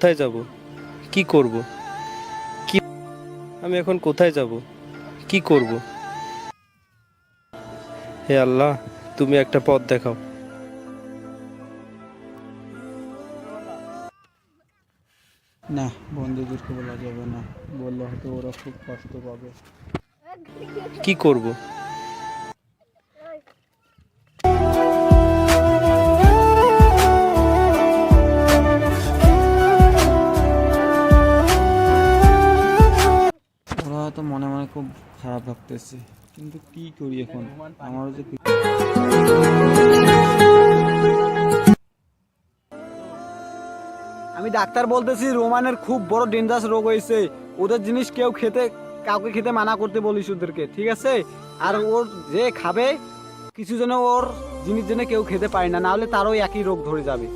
কোথায় যাব, কি করব, কি আমি এখন কোথায় যাব, কি করব? হে আল্লাহ, তুমি একটা পথ দেখাও। না, বন্ধুদেরকে বলা যাবে না, বললে হয়তো ওরা খুব কষ্ট পাবে। কি করব? ওরা হয়তো মনে মনে খুব খারাপ ভাবতেছে, কিন্তু কি করি এখন, আমারও যে আমি ডাক্তার বলতেছি রোমানের খুব বড় ডেঞ্জারাস রোগ হয়েছে। ওদের জিনিস কেউ কাউকে খেতে মানা করতে বলিস ওদেরকে, ঠিক আছে? আর ওর যে খাবে কিছু যেন ওর জিনিস যেন কেউ খেতে পারে না, নাহলে তারও একই রোগ ধরে যাবে।